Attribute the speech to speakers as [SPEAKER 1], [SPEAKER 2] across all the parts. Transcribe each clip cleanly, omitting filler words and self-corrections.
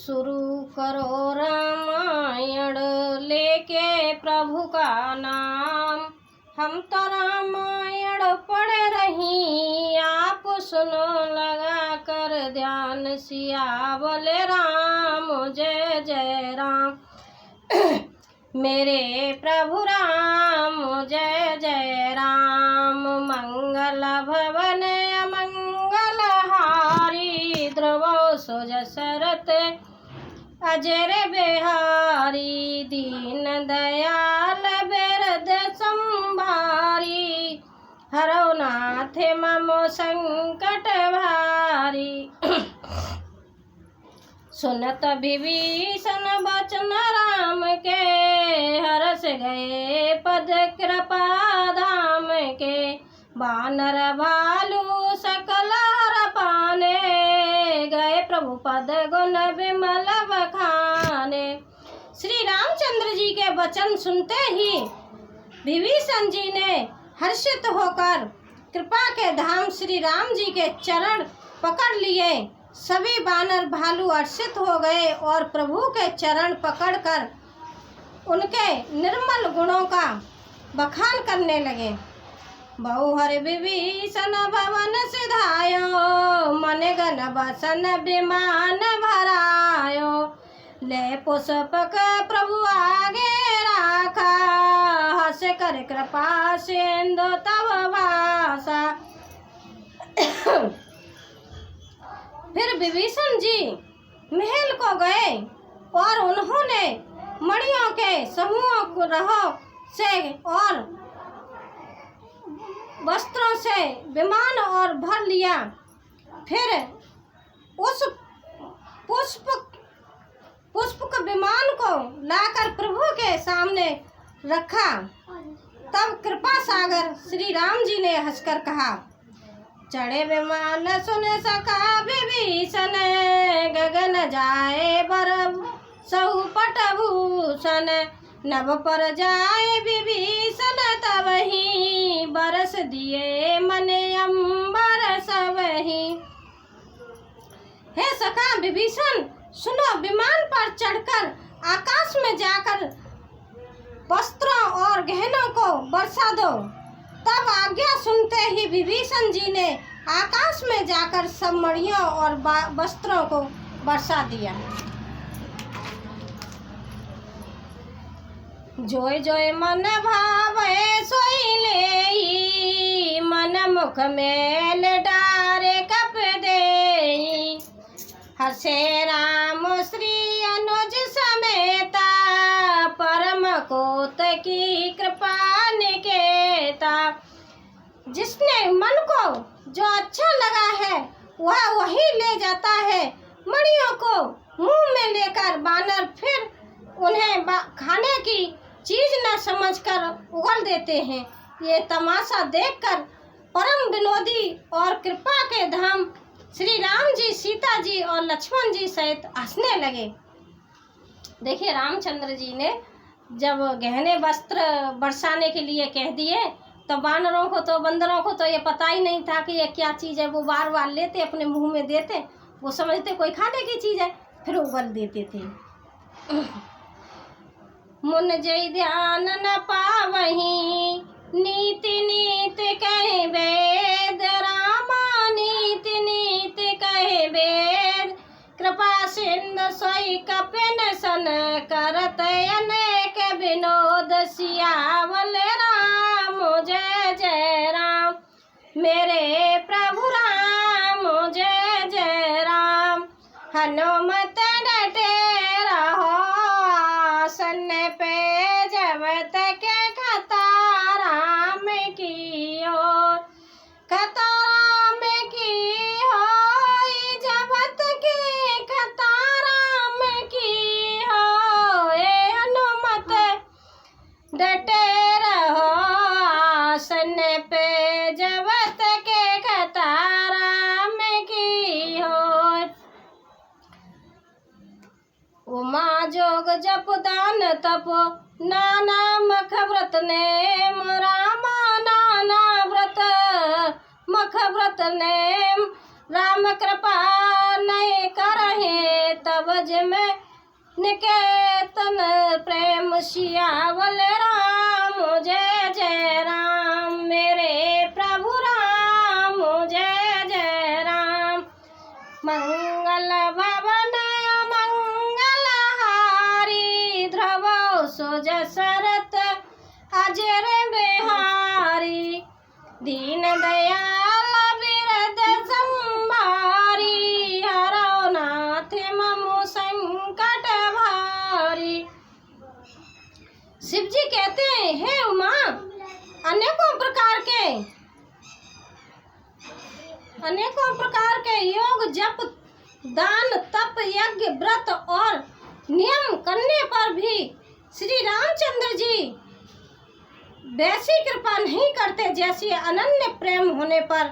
[SPEAKER 1] शुरू करो रामायण लेके प्रभु का नाम। हम तो रामायण पढ़ रही, आप सुनो लगा कर ध्यान। सिया बोले राम जय जय राम। मेरे प्रभु राम जय जय राम। मंगल भवन अमंगल हारी, ध्रुव सुजसरत अजर बिहारी। दीन दयाल बिरद संभारी, हरौ नाथ मम संकट भारी। सुनत विभीषण बचन राम के, हरस गए पद कृपा धाम के। बानर भालू सकल हर पाने, गए प्रभु पद गुण विमल बखाने। श्री रामचंद्र जी के वचन सुनते ही विभीषण जी ने हर्षित होकर कृपा के धाम श्री राम जी के चरण पकड़ लिए। सभी बानर भालू हर्षित हो गए और प्रभु के चरण पकड़कर उनके निर्मल गुणों का बखान करने लगे। बहुहर विभीषण भवन सिधायो, मन गण बसन विमान भरायो। ले पुष्पक प्रभु आगे राखा, हस कर कृपा सिंधु तब भाषा। फिर विभीषण जी महल को गए और उन्होंने मणियों के समूहों को रहो से और वस्त्रों से विमान और भर लिया। फिर उस पुष्पक विमान को लाकर प्रभु के सामने रखा। तब कृपा सागर श्री राम जी ने हंसकर कहा, चढ़े विमान सुन सका विभीषण, गगन जाए बर सहु पटभूषण। नभ पर जाए विभीषण तबहि, बरस दिए मन अम्बर सबहि। हे सखा विभीषण, सुनो, विमान पर चढ़कर आकाश में जाकर वस्त्रों और गहनों को बरसा दो। तब आज्ञा सुनते ही विभीषण जी ने आकाश में जाकर सब मणियों और वस्त्रों को बरसा दिया। जोय जोय मन भावे सोई लेई, मन मुख मेल डारे कप देई। हसे राम श्री अनुज समेता, परम कोत की कृपा निकेता। जिसने मन को जो अच्छा लगा है वह वही ले जाता है। मणियों को मुंह में लेकर बानर फिर उन्हें खाने की चीज न समझकर उगल देते हैं। ये तमाशा देखकर परम विनोदी और कृपा के धाम श्री राम जी, सीता जी और लक्ष्मण जी सहित हंसने लगे। देखिए, रामचंद्र जी ने जब गहने वस्त्र बरसाने के लिए कह दिए तो बंदरों को तो ये पता ही नहीं था कि ये क्या चीज़ है। वो बार बार लेते, अपने मुंह में देते, वो समझते कोई खाने की चीज़ है, फिर उगल देते थे। मुन जय ध्यान न पावहीं, नीति नीति कहे वेद। रामा नीति नीति कहे वेद, कृपा सिंधु सोई कपिन सन। करत अनेक विनोद, सियावल राम जय जय राम। मेरे प्रभु राम जय जय राम। हनुमत डटे रहो आसन पे, जब तक कथा राम की हो। कथा राम की हो, जब तक कथा राम की हो। ए हनुमत डटे रहो आसन पे, जब तक कथा राम की हो। उमा जोग जप दान तप, नाना मख व्रत नेम। रामा नाना व्रत मख व्रत नेम। राम कृपा नहीं करहे तब जे में निकेतन प्रेम सियावल राम जय जय राम मेरे प्रभु राम जय जय राम। मंगल भवन मंगलहारी ध्रुव सुज सरत अजर बिहारी दीन दयाल बिरद संभारी हरो नाथ ममु संकट भारी। शिव जी कहते हैं हे उमा, अनेकों प्रकार के योग जप दान तप यज्ञ व्रत और नियम करने पर भी श्री रामचंद्र जी वैसी कृपा नहीं करते जैसी अनन्य प्रेम होने पर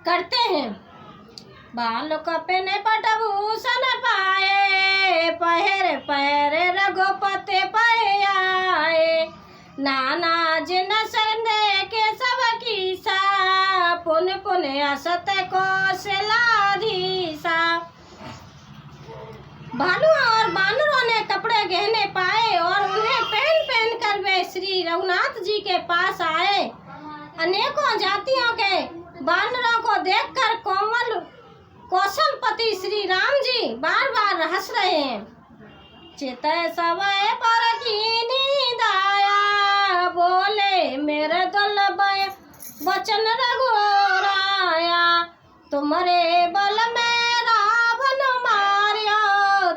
[SPEAKER 1] करते हैं। बाल कपने पटभूषण पाए पहर पहर रघुपति पहे आए नाना जिन संदेह के सब कीसा पुन पुन असत कौशलाधीसा। भालुओं और बानरों ने कपड़े गहने पाए और उन्हें पहन पहन कर वे श्री रघुनाथ जी के पास आए। अनेकों जातियों के बानरों को देखकर कोमल कौशलपति श्री राम जी बार बार हंस रहे हैं। चित सवय पर कीनी दाया बोले मेरे दुर्लभ वचन रघुराया तुम्हारे बल में रावण मारियो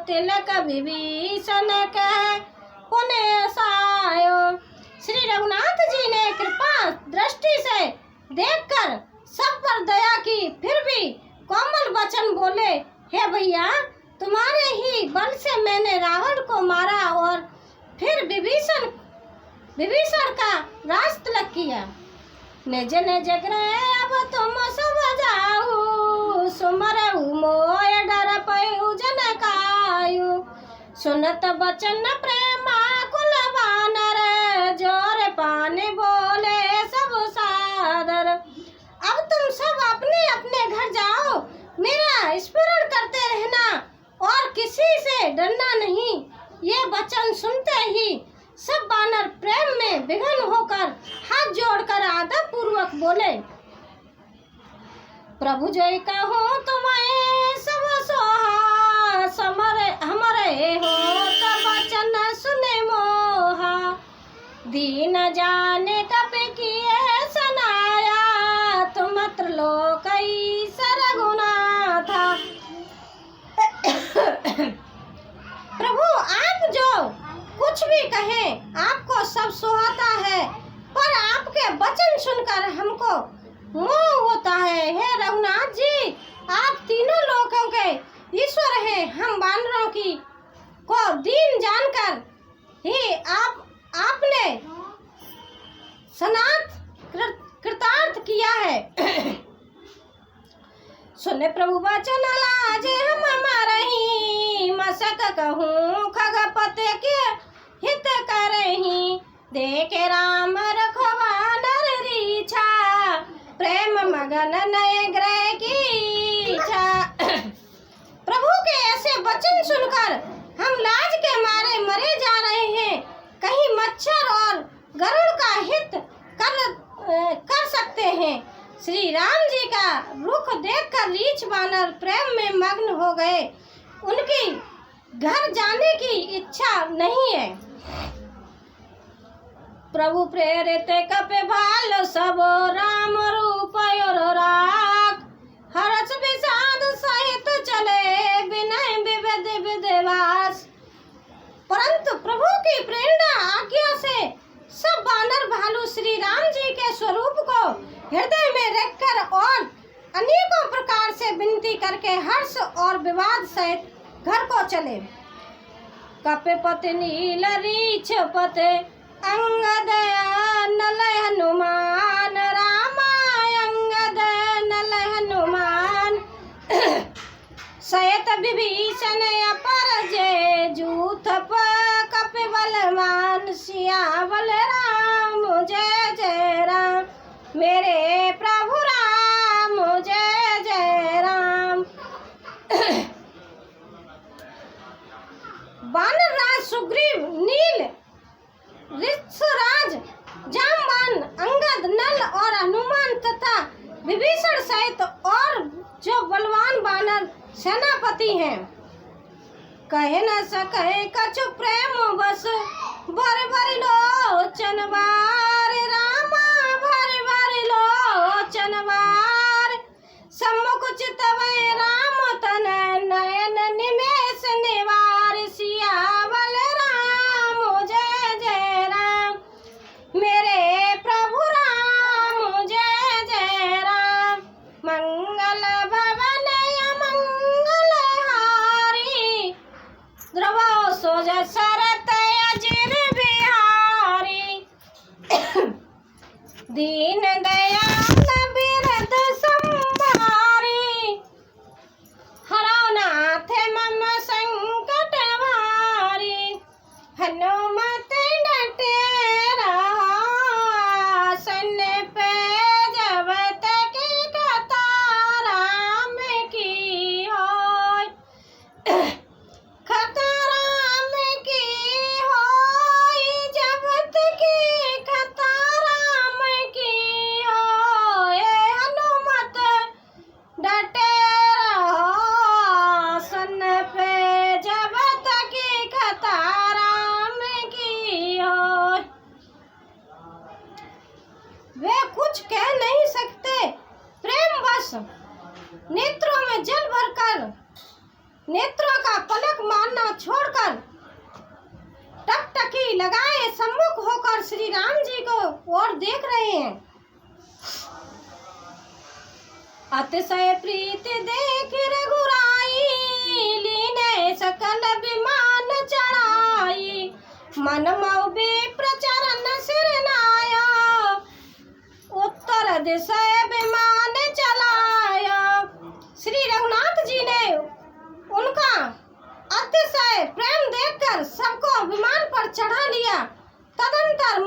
[SPEAKER 1] तिलक विभीषण कह पुण्य सायो। श्री रघुनाथ जी ने कृपा दृष्टि से देखकर सब पर दया की, फिर भी कोमल वचन बोले हे भैया तुम्हारे ही बल से मैंने रावण को मारा और फिर विभीषण का राज तिलक किया। निज निज गृह अब तुम सब जाऊ सुमरऊ मोय डर पयु जन कायु सुनत बचन प्रेमा कुल बानर जोर पाने बोले सब सादर। अब तुम सब अपने अपने घर जाओ, मेरा स्मरण करते रहना और किसी से डरना नहीं। ये वचन सुनते ही सब बानर प्रेम में विघन होकर हाथ जोड़कर आदर पूर्वक बोले प्रभु जय कहो तुम्हें सब सोहा समरे हमरे हो तब वचन सुने मोहा दीन जाने कप किए सनाया तुम त्रिलोक सरगुना था। प्रभु आप जो कुछ भी कहें आपको सब सुहाता है, पर आपके वचन सुनकर हमको मोह होता है। हे रघुनाथ जी आप तीनों लोकों के ईश्वर हैं। हम बानरों की को दीन जानकर ही आपने सनात कृतार्थ किया है। सुने प्रभु वचन लाज हम हमारही मसक कहूँ खगपते के हित करही देखे राम रखवा नर रीछा प्रेम मगन नए ग्रह की इच्छा। प्रभु के ऐसे वचन सुनकर हम लाज के मारे मरे जा रहे हैं। कहीं मच्छर और गरुड़ का हित कर सकते हैं। श्री राम जी का रुख देखकर रीछ बानर प्रेम में मग्न हो गए। उनकी घर जाने की इच्छा नहीं है। प्रभु प्रेरित कपे भाल सब राम रूप राख हर्ष विषाद सहित चले विनय विविध विधिवास। परंतु प्रभु की प्रेरणा आज्ञा से सब बानर भालू श्री राम जी के स्वरूप को हृदय में रखकर और अनेकों प्रकार से विनती करके हर्ष और विवाद सहित घर को चले। कपिपत नील रीछ पत अंगद नल हनुमान रामा अंगद नल हनुमान सयत विभीषण अपर जय जूथ कपिबलवान सियावल राम जय जय राम मेरे प्रभु राम जय जय राम। विभीषण सहित और जो बलवान वानर सेनापति हैं, कहे न सके कछु प्रेम बस भर भर लोचन बार रामा भर भर लोचन बार सम्मुख चितवै राम तन नयन निमेष निवार सियावल राम जय जय राम मेरे प्रभु राम जय जय राम मंगल भवन मंगल हारी द्रवो सोज सरत अजिर बिहारी दीन दयाल बिरद संभारी हरौ नाथ मम संकट भारी हनुमत डटेरा सन पे जब तक कथा राम की होय कथा राम की होय जब तक कथा राम की होय हनुमत डटेरा सन पे जब तक कथा राम की होय। वे कुछ कह नहीं सकते, प्रेम बस नेत्रों में जल भरकर नेत्रों का पलक मारना छोड़कर टकटकी लगाए सम्मुख होकर श्री राम जी को और देख रहे हैं। अतिशय प्रीति देख रघुराई लीने सकल विमान चढ़ाई मन मऊ प्रचरण सिर नाया उत्तर दिशा विमान चलाया। श्री रघुनाथ जी ने उनका अतिशय प्रेम देखकर सबको विमान पर चढ़ा लिया। तदंतर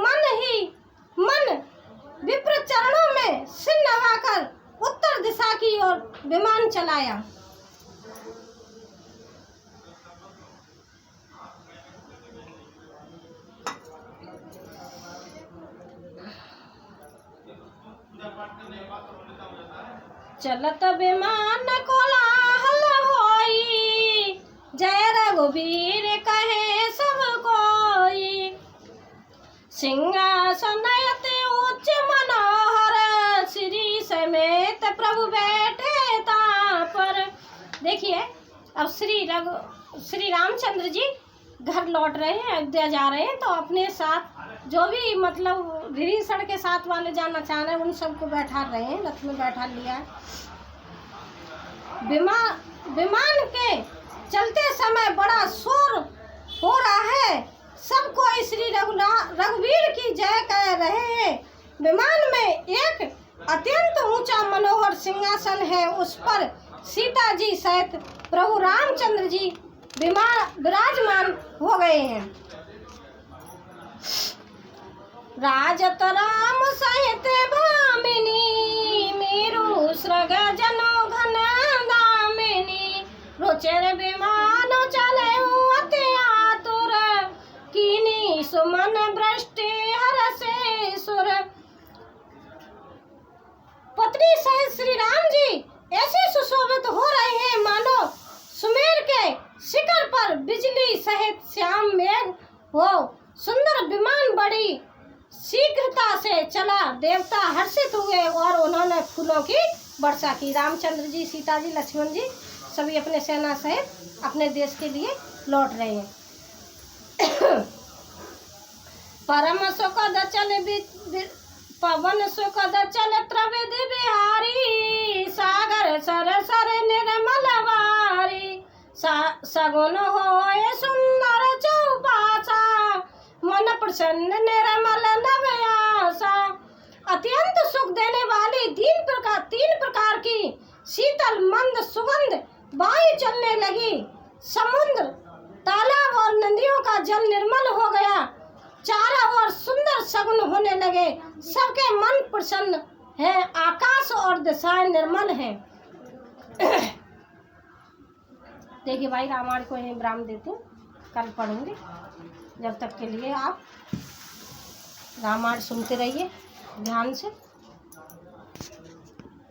[SPEAKER 1] मन विप्र चरणों में सिर नवाकर उत्तर दिशा की ओर विमान चलाया। चलत विमान कोलाहल होई जय रघुवीर कहे सब कोई सिंहासन अति उच्च मनोहर श्री समेत प्रभु बैठे तापर। देखिए अब श्री रामचंद्र जी घर लौट रहे हैं, अयोध्या जा रहे हैं, तो अपने साथ जो भी मतलब विभीषण के साथ वाले जाना चाह रहे हैं उन सबको बैठा रहे हैं, रथ में बैठा लिया है। विमान के चलते समय बड़ा शोर हो रहा है, सब कोई श्री रघुवीर की जय कह रहे हैं। विमान में एक अत्यंत ऊंचा मनोहर सिंहासन है, उस पर सीता जी सहित प्रभु रामचंद्र जी विराजमान हो गए हैं। राजत राम सहित भामिनी मेरु सृग जनो घन दामिनी रोचर विमान चले अति आतुर कीनी सुमन वृष्टि हरसे सुर। पत्नी सहित श्री राम जी ऐसे सुशोभित हो रहे हैं मानो सुमेर के शिखर पर बिजली सहित श्याम मेघ हो। सुंदर विमान बड़ी शीघ्रता से चला, देवता हर्षित हुए और उन्होंने फूलों की वर्षा की। रामचंद्र जी, सीता जी, लक्ष्मण जी सभी अपने सेना सहित अपने देश के लिए लौट रहे हैं। परम सुखद चल पवन सुखद चल त्रिविधि बिहारी सागर सर सर निर्मल वारी सगुन होए सुंदर चौपासा मन प्रसन्न निर्मल नवयासा। अत्यंत सुख देने वाली तीन प्रकार की शीतल मंद सुगंध वायु चलने लगी। समुद्र, तालाब और नदियों का जल निर्मल हो गया। चारों ओर सुंदर सगुन होने लगे। सबके मन प्रसन्न है। आकाश और दिशाएं निर्मल हैं। देखिए भाई, रामायण को यहीं विराम देते हैं, कल पढ़ूंगी। जब तक के लिए आप रामायण सुनते रहिए ध्यान से।